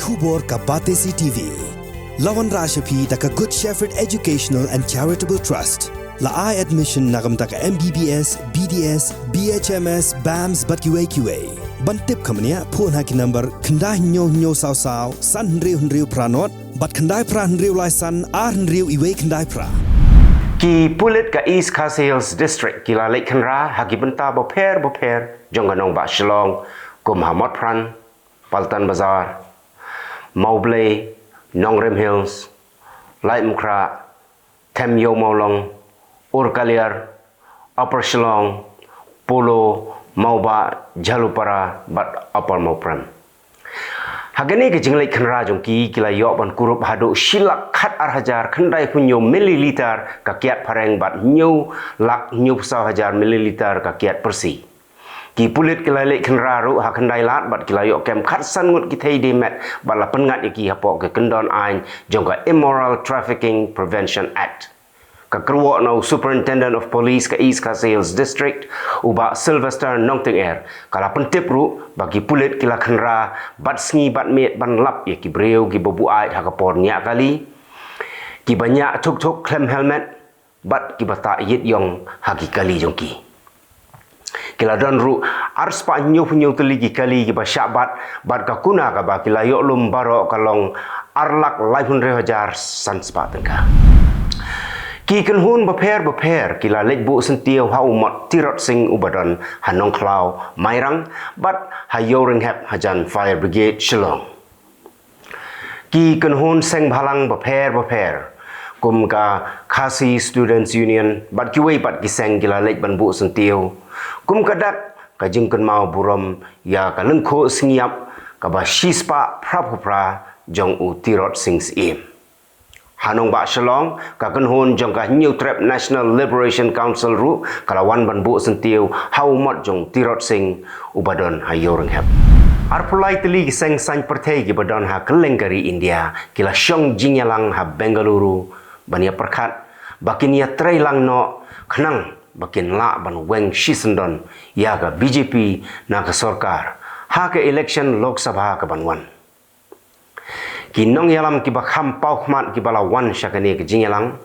Khubor ka Batesi TV. Lawan Rashapi taka Good Shepherd Educational and Charitable Trust. La I admission nagam taka MBBS, BDS, BHMS, BAMS bat QA. Bantip kamania phone haki number khandai nyo saw san hnriu pranot bat khandai pra hnriu laisan hnriu iwe khandai pra. Ki pulit ka East Khasi Hills District kila Lake Khanra hagi benta boper jongganong ba Shillong kum Hamot Pran Paltan Bazar Maubley Nongrim Hills Light Mukra Tem Yo Maulong Urkaliar Upper Shillong Polo Mauba Jalupara bat Upper Maupram Hagani ke jinglai khanra jongki kila yok ban kurup hadu shilak khat hajar khandai punyo mililiter ka kiat pareng bat nyu lak nyu saw hajar mililiter ka kiat persi ki pulit kila lek khanra ru ha khandai lat bat kila yok kem khat san ngut ki thei demet bat la pengat ki hapo ke kendon ain jongka Immoral Trafficking Prevention Act ka kruwo no Superintendent of Police ka East Khasi Hills District uba Sylvester Nongting Air kala pentip ru bagi pulit kila khanra bat sngi bat met ban lap ya ki breu ki bobu ait ha kapor nya kali ki banyak tuk klem helmet bat ki bata yit yong hagi kali jongki kila don ru ars pa nyu teli ki kali ki ba syabat bat ka kuna ka ba kila yok lum baro kalong arlak laihun rehajar san spa tengka Ki kenhun beper kila lekbu sentiau ha umat tirot sing ubadan hanong klau mairang bat hayoring hep hajan fire brigade Shillong ki kenhun seng bhalang beper kum ka Khasi Students Union bat kiwei bat kiseng kila lek ban bu sentiau kum kadak ka jingken mau buram ya ka lengko singiap ka ba shispa prapupra jong u tirot sing im Hanong ba Shillong ka kenhun jong ka New Trap National Liberation Council ru kalawan ban bu sentiu haumat jong tirot sing ubadon hayoreng hep arpulai teli seng san perthei gi badon ha kelengkari India kila syong jingyalang ha Bengaluru bania perkat bakin ya trailang no khnang bakin la ban weng shisendon ya ka BJP na ka sarkar ha ka election Lok Sabha ka banwan ki nong yalam ki bakham pau khmat ki bala wan syakani ki jingyalang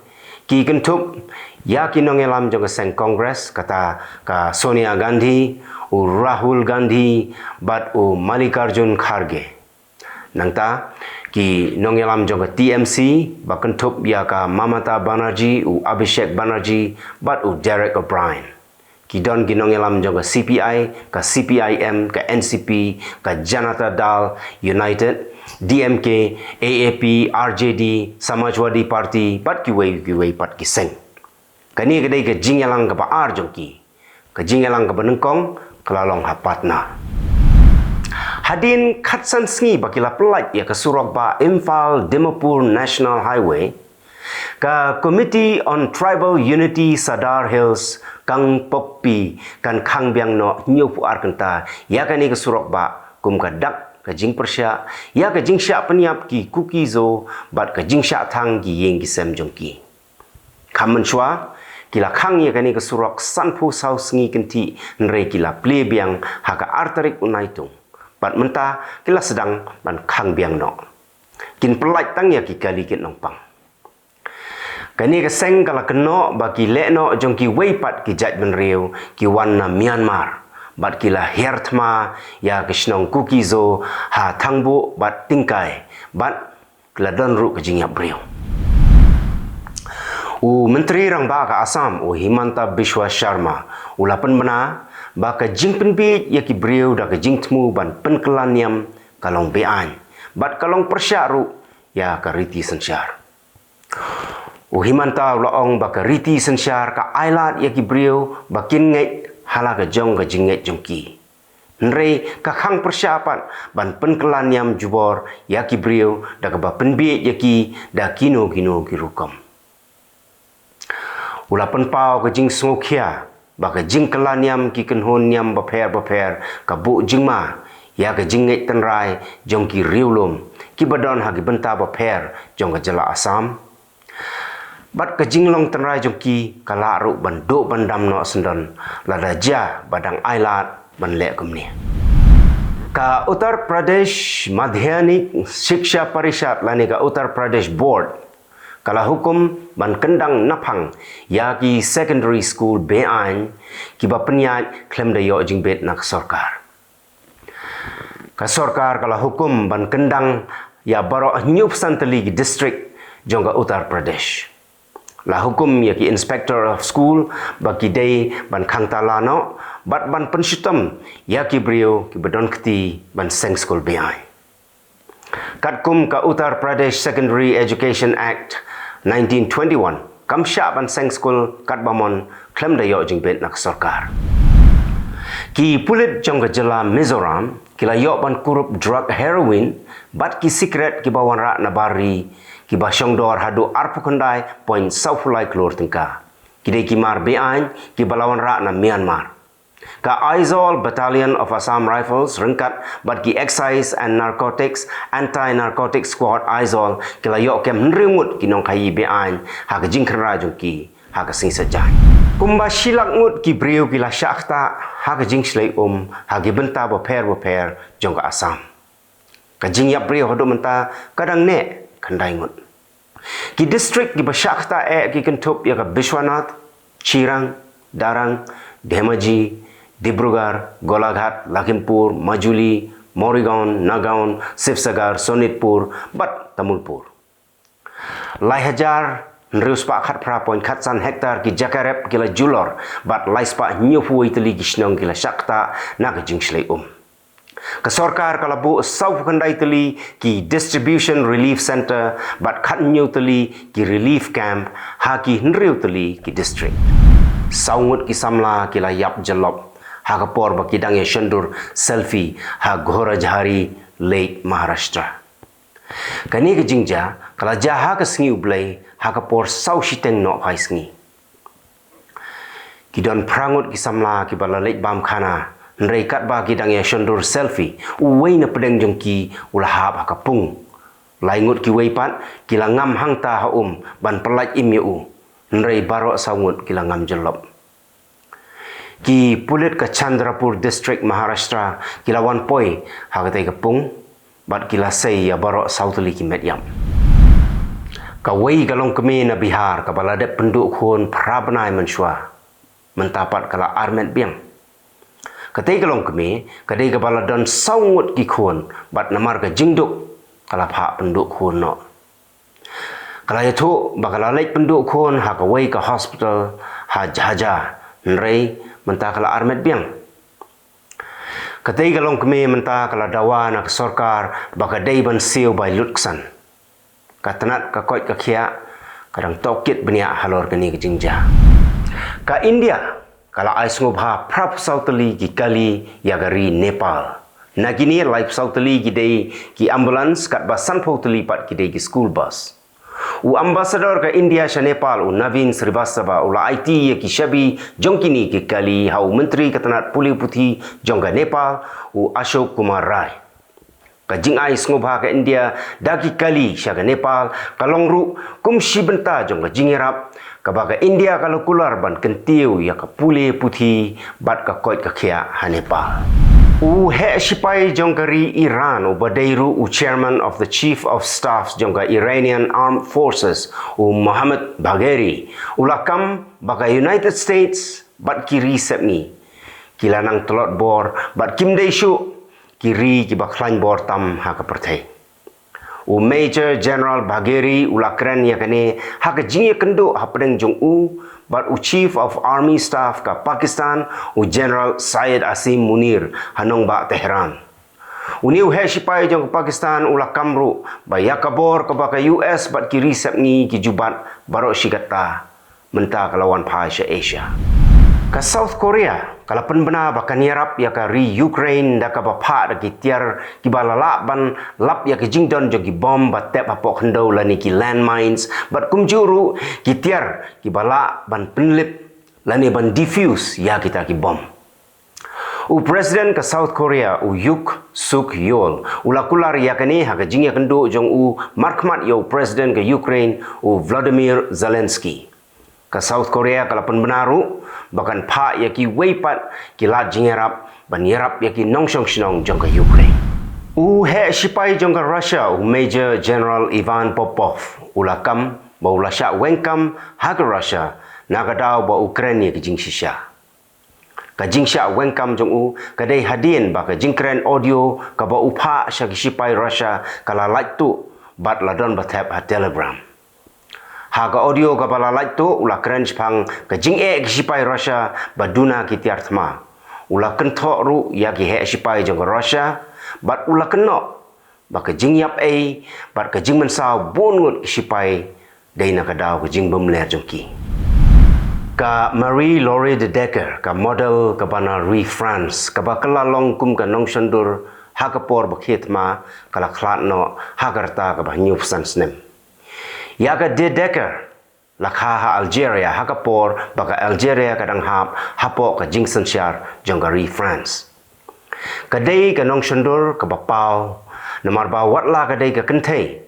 ki kentup ya ki nong yalam jong seng Congress kata ka Sonia Gandhi u Rahul Gandhi bat u Mallikarjun Kharge nangta ki nong yalam jong TMC bakentup ya ka Mamata Banerjee u Abhishek Banerjee bat u Derek O'Brien ki don ki nong yalam jong CPI ka CPIM ka NCP ka Janata Dal United DMK, AAP, RJD, Samajwadi Party, bat kiwei pat kiseng. Kani kedai ke jingyalang ke baar jongki, ke jingyalang ke benengkong, kelalong hapatna. Hadin khatsan sngi bakila pelat ya ke Surok ba Imphal Dimapur National Highway, ke Committee on Tribal Unity Sadar Hills, Kang Pokpi, kan Kang Biang no nyupu arkenta, ya kani ke Surok ba kum ka dak ka jing persya ya ka jing sya peniap ki kuki zo bat ka jing sya thang ki yeng ki sem jong ki khamen chwa kila khang ya kani ka surok sanpu saus ngi kenti nrei kila ple biang ha ka arterik unaitung bat menta kila sedang ban khang biang no kin pelait tang ya ki kali kin nongpang kani ka seng kala keno bagi le no jong ki weipat ki jat ben riu ki wan na Myanmar bat kila hertma ya kishnong kukizo ha thangbu bat tingkai bat kila donru kejingya brio u menteri rang ba ka Assam u Himanta Biswa Sharma ulapan bena ba ka jingpen bi ya ki brio da ka jingtmu ban penkelaniam kalong bean bat kalong persyaru ya ka riti sensyar u Himanta laong ba ka riti sensyar ka ailat ya ki brio bakin ngai hala ka jong ka jinget jongki nrei ka khang persyapan ban penkelan yam jubor ya ki brio da ka ba penbi ya ki da kino ki rukom ula penpau ka jing smokia ba ka jing kelan yam ki kenhon yam baper ka bu jingma ya ka jinget tenrai jongki riulum ki badon ha ki benta baper jong ka jala Assam bat ka jinglong tenrai jongki kala ru banduk bandam no sendon lada ja badang ailat ban lek kumni Ka Uttar Pradesh Madhyanik Shiksha Parishad lani ka Uttar Pradesh Board kala hukum ban kendang napang ya ki secondary school bean ki ba penyat klem da yo jing bet nak sarkar. Ka sarkar kala hukum ban kendang ya baro nyup santali ki district jongga Uttar Pradesh. La hukum ya ki inspector of school bagi day ban khangtalano bat ban penshutam ya ki brio ki badon kti ban seng school bean. Katkum ka Uttar Pradesh Secondary Education Act 1921 kam sya ban seng school kat bamon klem da yo jing bet nak sarkar. Ki pulit jong jela Mizoram kila yo ban kurup drug heroin bat ki secret ki bawan rak na bari ki ba dor hadu arpu kandai point saufulai klor tengka. Kidai ki mar bean ki balawan rak na Myanmar. Ka Aizol Battalion of Assam Rifles rengkat bat ki Excise and Narcotics Anti-Narcotic Squad Aizol kila yok kem nringut ki nong kayi bean ha ka jingkra jungki ha ka sing sajai. Kumba silak ngut ki brio kila syakta ha ka jing slay ha ki benta boper jong ka Assam. Ka jing yap brio hodo menta kadang ne kandai ngut. Ki district ki basyakta ki kentup ya ka Bishwanath, Chirang, Darang, Dhemaji, Dibrugarh, Golaghat, Lakhimpur, Majuli, Morrigaon, Nagaon, Sivsagar, Sonitpur, bat Tamulpur. Lai hajar nrius pa khat pra point khatsan hektar ki Jakarep kila Julor, bat lai spa nyufuai teli gishnong kila syakta na ka jingslay Ka sarkar kalabu sauf kandai teli ki Distribution Relief Center bat khat nyu teli ki relief camp ha ki nriu teli ki district. Saungut ki samla kila yap jalop ha ka por ba ki dangya shandur selfie ha Ghora Jhari Lake Maharashtra. Kani ka jingja kala jaha ka sngi ublay ha ka por sau shiteng no kai sngi. Ki don prangut ki samla ki bala late bam khana nrei kat ba ki dangya shandur selfie uwei na pedeng jongki ulahap ha ka pung. Laingut ki wei pat kila ngam hang ta ha ban pelaj im yu nrei barok saungut kila ngam jelop. Ki pulit ka Chandrapur District Maharashtra kila wan poi ha ka ka pung bat kila sei ya barok sautuli ki medyam. Ka wei galong keme na Bihar ka baladep penduk khon prabnai menshwa mentapat kala armet biang. Katai galong keme kadai ka baladon saungut ki khon bat namar ka jingduk kala pha penduk khon no. Kala itu bakal lek penduk khon ha ka wei ka hospital ha jaja nrei menta kala armet biang. Katai galong keme menta kala dawa na sarkar bakadai ban siu by lutksan. Katanat ka koit ka khia kadang tokit benia halor kani ka jingja. Ka India kala ais ngubha prap sautali ki kali yagari Nepal. Nagini life sautali ki dei ki ambulance kat basan pautali pat ki dei ki school bus. U ambassador ka India sha Nepal u Navin Srivastava u la IT ye ki shabi jongkini ki kali hau menteri katanat puli puthi jongga Nepal u Ashok Kumar Rai. Ka jing ais ngubha ka India dagi kali sha ka Nepal kalongru kumshi benta jongga jingirap kabaga India kalau kular ban kentiu ya ka pule puthi bat ka koit ka khia ha Nepal. U he sipai jongkari Iran u badairu u chairman of the chief of staffs jongka Iranian Armed Forces u Mohammad Bagheri ulakam baga United States bat kiri sepni kilanang telot bor bat kimdei shu kiri ki baklan bor tam ha ka perthai. U Major General Bagheri ulakran yakane ha ka jinge kendo ha pedeng jong u but u Chief of Army Staff ka Pakistan u General Syed Asim Munir hanong ba Tehran. Uniu he sipai jong Pakistan ula kamru ba yakabor ka ba ka US but ki risep ni ki jubat baro shigata menta kalawan pa Asia. Ka South Korea kala penbena ba kanierap ya ka Ukraine da ka ba pha da ki tiar ki balala ban lap ya ki jingdon jo ki bom ba tep apok hendo la ni ki landmines but kumjuru ki tiar ki bala ban penlip la ni ban diffuse ya kita ki bom. U President ka South Korea u Yuk Suk Yeol ula kular ya kani ha ka jingya kendo jong u markmat yo President ka Ukraine u Vladimir Zelensky. Ka South Korea kala penbenaru bahkan pha ya ki weipat ki lat jingerap ban yarap yaki nongshong shnong jong ka Ukraine. U he sipai jong ka Russia u Major General Ivan Popov ulakam ba ulasha wengkam haga Russia nagadao ba Ukraine ki jing shisha. Ka jing sha wengkam jong u kadai hadien ba ka jingkren audio ka ba upha sha ki sipai Russia kala like tu bat ladon ba tap ha Telegram. Haga audio ka bala like tu ula kren pang ka jing ki sipai Russia ba duna ki tiarthma. Ula kentho ru ya ki he sipai jong ka Russia bat ula keno ba ka jing yap bat ka jing mensau bon ngut ki sipai dai na ka daw ka jing bemler jong ki. Ka Marie-Laure de Decker ka model ka bana Rie France ka ba kalalong kum ka nong shandur ha ka por ba khitma kala khlat no hagarta ka ba nyup san snem. Ya ka de Decker lakha ha Algeria ha ka por ba ka Algeria ka dang hap hapo ka jing san shar jong ka Rie France. Kadai ka nong shandur ka ba pau namar ba watla kadai ka kentei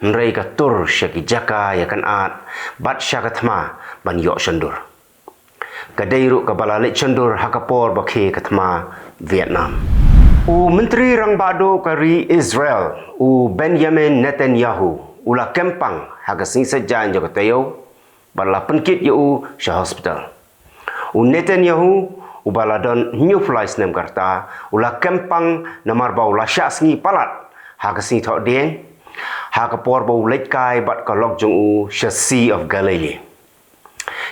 nrei ka tur syaki jaka ya kan at bat syakathma ban yok shandur. Kadai ru ka balalik shandur hakapor bakhe kathma Vietnam. U menteri rang bado kari Israel u Benjamin Netanyahu ula kempang haga sing sejan jo katayo bala penkit yu sya hospital. U Netanyahu u baladon new flies nem karta ula kempang namar ba ula sya sngi palat haga sing thok dien hakapor ba ulek kai bat kalok jong u Sea of Galilee.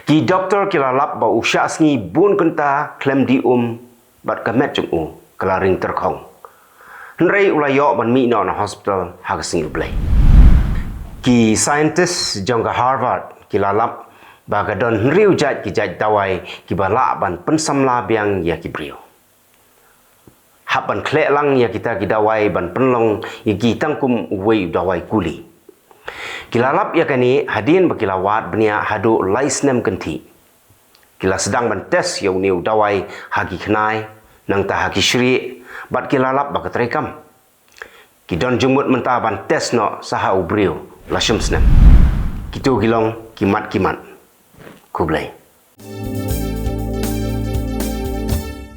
Ki doktor kilalap ba usya sngi bun kenta klem di bat kamet jong u kalaring terkong. Nrei ulayo ban mi na hospital haga sing blai. Ki scientist jong ka Harvard kilalap ba gadon nriu jat ki jat dawai ki bala ban pensamla biang ya ki brio. Hapan klek lang ya kita ki dawai ban penlong ya ki tangkum uwei dawai kuli. Kilalap ya kani hadin bakilawat benia hadu laisnem kenti. Kila sedang ban tes ya uniu dawai hagi kenai nang ta hagi syri bat kilalap bakatrekam. Kidon jumut menta ban tes no saha ubriu lasem snem. Kitu gilong kimat-kimat. Kublai.